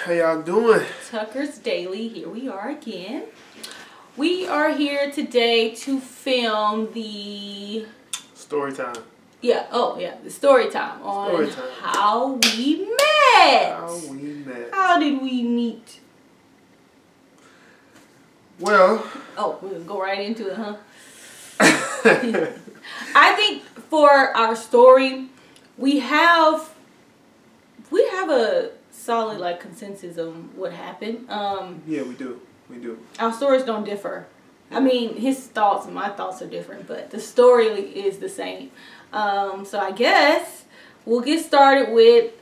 How y'all doing? Tucker's Daily. Here we are again. We are here today to film the Story time. The story time on how we met. How did we meet? Well. Oh, we'll go right into it, huh? I think for our story, we have a solid consensus on what happened. Yeah, we do. Our stories don't differ. I mean, his thoughts and my thoughts are different, but the story is the same. So I guess we'll get started with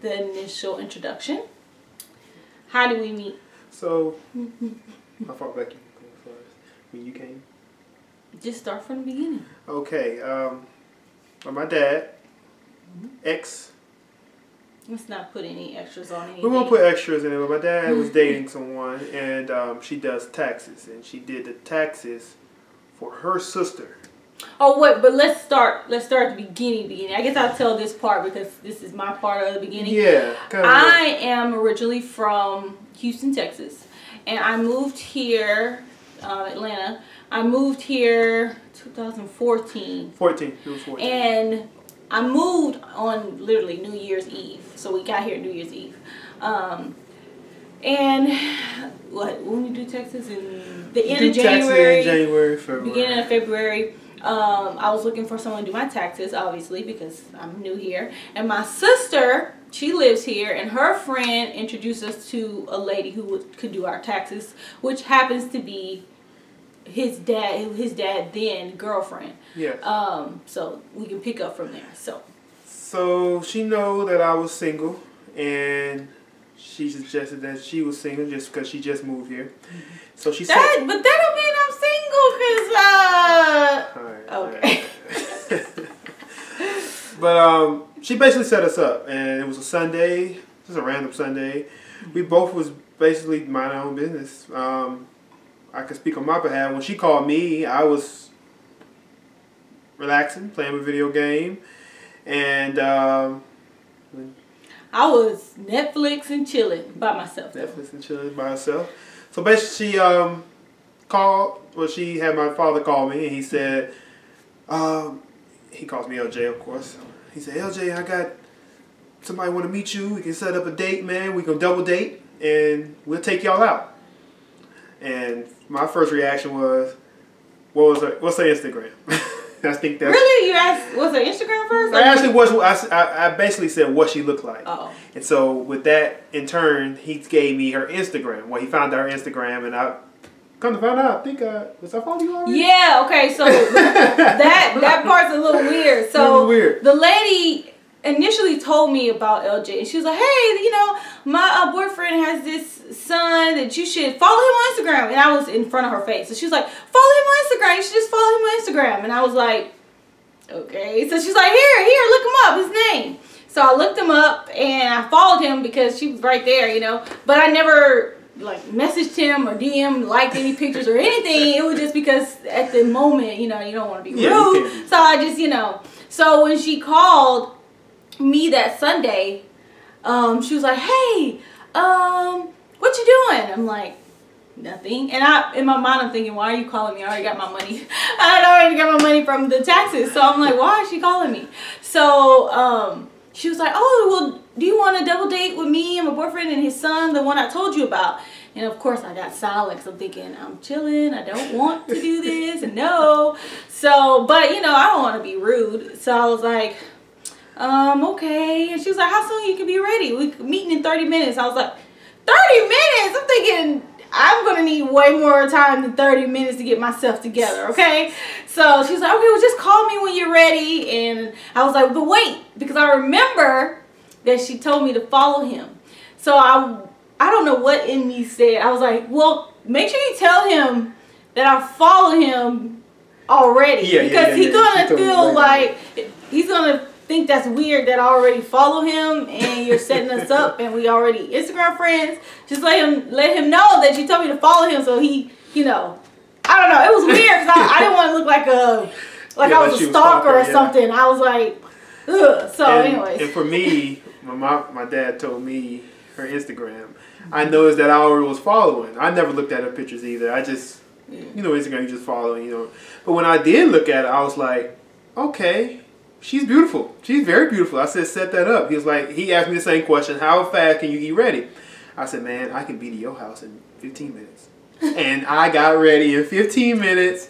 the initial introduction. How did we meet? So, how far back when you came? Just start from the beginning. Okay. My dad, ex. Let's not put any extras on anything. We won't put extras in it, but my dad was dating someone, and she does taxes, and she did the taxes for her sister. Oh wait, but let's start at the beginning. I guess I'll tell this part because this is my part of the beginning. Yeah. I am originally from Houston, Texas, and I moved here, Atlanta. I moved here 2014. It was 14. And I moved on literally New Year's Eve. So we got here New Year's Eve. And when we do Texas in the end of January, February. Beginning of February, I was looking for someone to do my taxes, obviously, because I'm new here. And my sister, she lives here, and her friend introduced us to a lady who could do our taxes, which happens to be his dad then girlfriend. Yes. So we can pick up from there. So she know that I was single, and she suggested that she was single just because she just moved here. So she said, but that don't mean I'm single, cause okay. But she basically set us up, and it was a Sunday, just a random Sunday. We both was basically minding our own business. I could speak on my behalf. When she called me, I was relaxing, playing a video game, and I was Netflix and chilling by myself. So basically, she called. Well, she had my father call me, and he said, he calls me LJ, of course. He said, LJ, I got somebody want to meet you. We can set up a date, man. We can double date, and we'll take y'all out. And my first reaction was, what's her Instagram? I think that's... Really? You asked, what's her Instagram first? I basically said what she looked like. Oh. And so with that, in turn, he gave me her Instagram. Well, he found her Instagram, and I come to find out, I think, was I following you already? Yeah, okay, so that part's a little weird. So the lady initially told me about LJ, and she was like, hey, my boyfriend has this son that you should follow him on Instagram. And I was in front of her face, so she was like, follow him on Instagram, you should just follow him on Instagram. And I was like, okay. So she's like, here, look him up, his name. So I looked him up and I followed him because she was right there, but I never messaged him or DM, liked any pictures or anything. It was just because at the moment, you don't want to be rude. So I just, so when she called me that Sunday, she was like, hey, what you doing? I'm like, nothing. And in my mind I'm thinking, why are you calling me? I already got my money. I already got my money from the taxes. So I'm like, why is she calling me? So she was like, oh, well, do you want to double date with me and my boyfriend and his son, the one I told you about? And of course I got silent because I'm thinking, I'm chilling, I don't want to do this, and no. So, but I don't want to be rude. So I was like, okay. And she was like, how soon you can be ready? We meeting in 30 minutes. I was like, 30 minutes? I'm thinking I'm going to need way more time than 30 minutes to get myself together, okay? So she was like, okay, well, just call me when you're ready. And I was like, but wait, because I remember that she told me to follow him. So I don't know what in me said. I was like, well, make sure you tell him that I follow him already. Because he's going to feel like he's going to think that's weird that I already follow him and you're setting us up and we already Instagram friends. Just let him know that you told me to follow him, so he, I don't know. It was weird because I didn't want to look like I was a stalker or something. I was like, ugh. So anyways. And for me, my dad told me her Instagram, I noticed that I already was following. I never looked at her pictures either. I just, you know, Instagram, you just follow, you know. But when I did look at it, I was like, okay, she's beautiful. She's very beautiful. I said, set that up. He was like, he asked me the same question, how fast can you get ready? I said, man, I can be to your house in 15 minutes. And I got ready in 15 minutes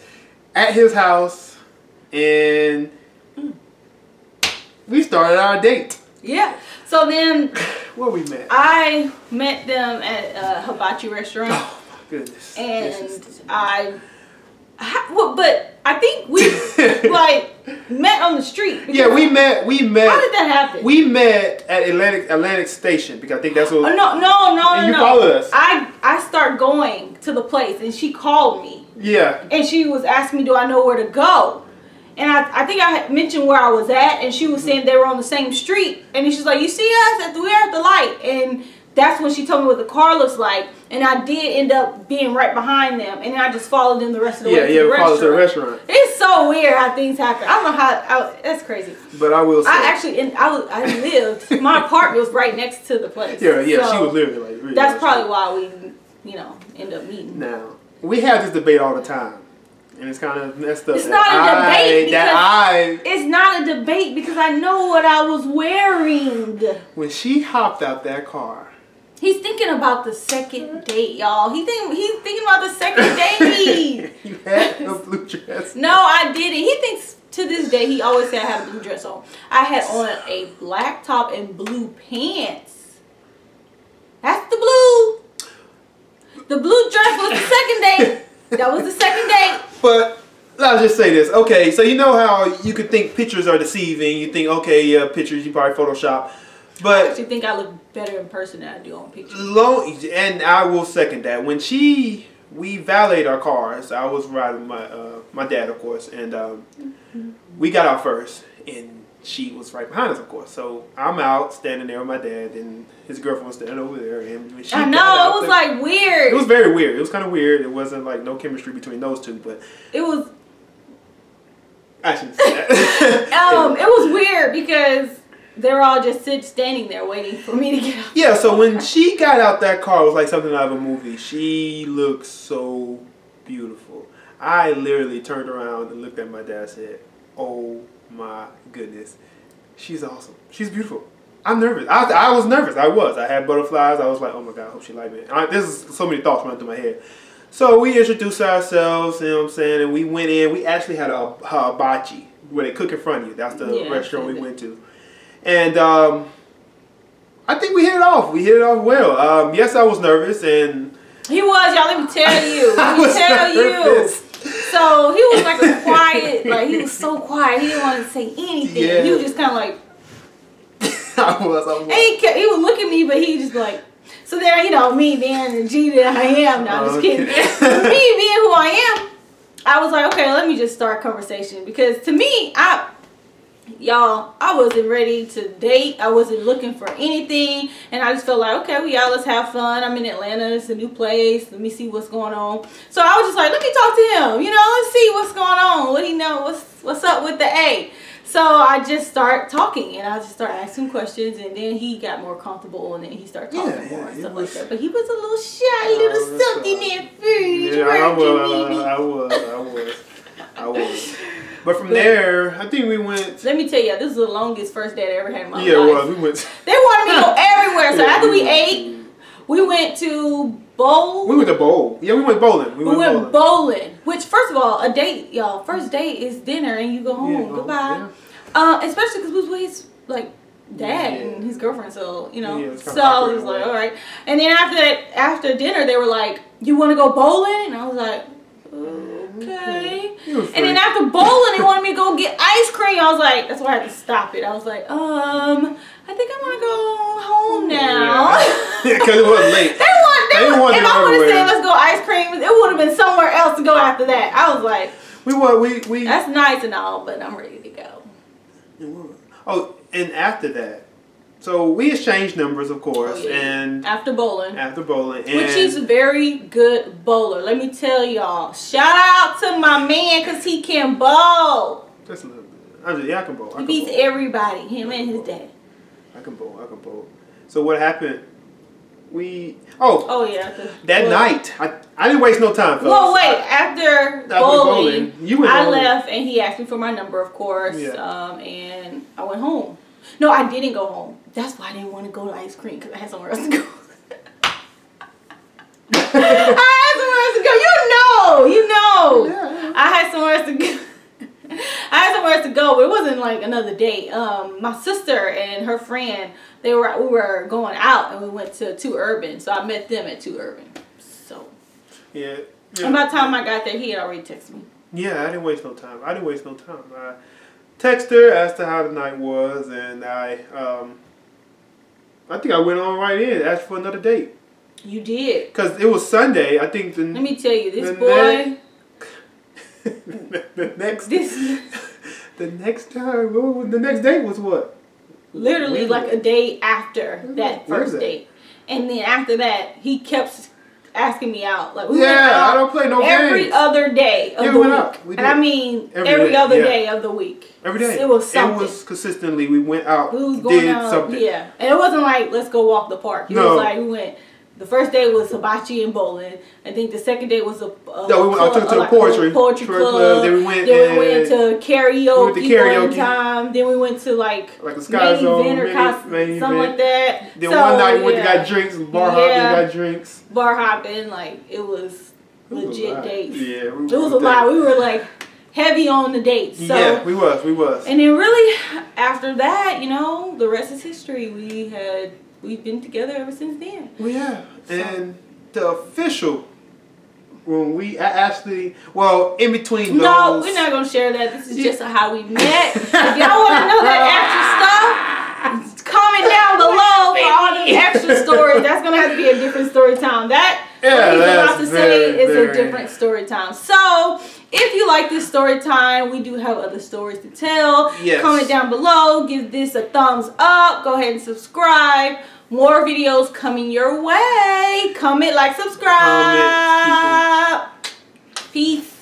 at his house, and we started our date. Yeah. So then, where we met? I met them at a hibachi restaurant. Oh my goodness! And but I think we like met on the street. Yeah, we met. How did that happen? We met at Atlantic Station because I think that's what. No. You followed us. I start going to the place, and she called me. Yeah. And she was asking me, do I know where to go? And I think I had mentioned where I was at, and she was saying they were on the same street. And she's like, you see us? We're at the light. And that's when she told me what the car looks like. And I did end up being right behind them. And then I just followed them the rest of the way to the restaurant. Followed to the restaurant. It's so weird how things happen. I don't know how, that's crazy. But I will say. I lived, my apartment was right next to the place. Yeah, so she was literally like. Really that's probably why we, end up meeting. Now, we have this debate all the time. And it's kind of messed up. It's not a debate. It's not a debate because I know what I was wearing. When she hopped out that car. He's thinking about the second date, y'all. He's thinking about the second date. You had a blue dress. No, I didn't. He thinks to this day, he always said I had a blue dress on. I had on a black top and blue pants. That's the blue. The blue dress was the second date. That was the second date. But I'll just say this. Okay, so you know how you could think pictures are deceiving. You think, okay, yeah, pictures, you probably Photoshop. But I actually think I look better in person than I do on pictures. And I will second that. When we valeted our cars, I was riding my dad, of course, and we got out first, and she was right behind us, of course. So I'm out standing there with my dad, and his girlfriend was standing over there. And when she I know, it was like weird. It was very weird. It was kind of weird. It wasn't like no chemistry between those two, but it was. I shouldn't say that. It was weird because they were all just standing there waiting for me to get out. Yeah, so when she got out that car, it was like something out of a movie. She looked so beautiful. I literally turned around and looked at my dad and said, oh my goodness, she's awesome. She's beautiful. I'm nervous. I was nervous. I had butterflies. I was like, oh my God, I hope she liked me. There's so many thoughts running through my head. So we introduced ourselves, you know what I'm saying, and we went in. We actually had a hibachi where they cook in front of you. That's the restaurant we went to. And I think we hit it off. We hit it off well. Yes, I was nervous. And he was, y'all. Let me tell you. Let me tell you. So he was like a quiet, like he was so quiet. He didn't want to say anything. Yeah. He was just kind of like. I was. And he would look at me, but he just like. So there, me being the G that I am. No, I'm just kidding. Me being who I am, I was like, okay, let me just start a conversation because to me, y'all, I wasn't ready to date. I wasn't looking for anything. And I just felt like, okay, let's have fun. I'm in Atlanta. It's a new place. Let me see what's going on. So I was just like, let me talk to him. Let's see what's going on. What he know? What's up with the A? So I just start talking. And I just started asking questions. And then he got more comfortable. And then he started talking more and stuff like that. But he was a little shy, little something there first. Yeah, I was. But from there, I think we went. Let me tell you, this is the longest first date I ever had in my life. Yeah, it was. We went. They wanted me to go everywhere. So after we ate, we went to bowl. We went to bowl. Yeah, we went bowling. We went bowling. Which, first of all, a date, y'all. First date is dinner and you go home. Yeah, goodbye. Yeah. Especially because we was with his dad and his girlfriend. So so I was like, all right. And then after dinner, they were like, "You want to go bowling?" And I was like, okay. And then after bowling, they wanted me to go get ice cream. I was like, that's why I had to stop it. I was like, I think I want to go home now. Yeah, because it was late. If I would have said let's go ice cream, it would have been somewhere else to go after that. I was like, we that's nice and all, but I'm ready to go. Oh, and after that, so we exchanged numbers, of course, and after bowling, and which he's a very good bowler. Let me tell y'all. Shout out to my man because he can bowl. Just a little bit. I can bowl. He beats everybody. Him and his dad. I can bowl. So what happened? Oh yeah. That night, I didn't waste no time, fellas. Well, wait. After bowling, I left, and he asked me for my number, of course. Yeah. And I went home. No, I didn't go home. That's why I didn't want to go to ice cream, because I had somewhere else to go. I had somewhere else to go. You know. Yeah. I had somewhere else to go. I had somewhere else to go, but it wasn't like another date. My sister and her friend, we were going out, and we went to 2 Urban. So I met them at 2 Urban. So yeah. And by the time I got there, he had already texted me. Yeah, I didn't waste no time. I texted her, asked her how the night was, and I think I went on right in, asked for another date. You did. Because it was Sunday. I think let me tell you, this boy. The next time, the next date was what? Literally like a day after that first date. And then after that, he kept asking me out. Like we went out I don't play no every games. other day of the week. And I mean every other day of the week. Every day. It was something. It was consistently, we went out, we was going did out, something. Yeah. And it wasn't like, let's go walk the park. It was like, we went. The first day was hibachi and bowling. I think the second day was I took to the poetry club. Then we went to karaoke one time. Then we went to like a Sky Zone, something like that. Then one night we went to got drinks, bar hopping, got drinks. Bar hopping, like it was legit dates. Yeah, it was a lot. We were like heavy on the dates. So, yeah, we was. And then really after that, you know, the rest is history. We've been together ever since then. We have. And the official, when we actually, well, in between those. No, we're not going to share that. This is just how we met. If y'all want to know that extra stuff, comment down below for all the extra stories. That's going to have to be a different story time. That, what he's about to say, is a different story time. So, if you like this story time, we do have other stories to tell. Yes. Comment down below. Give this a thumbs up. Go ahead and subscribe. More videos coming your way. Comment, like, subscribe. Peace.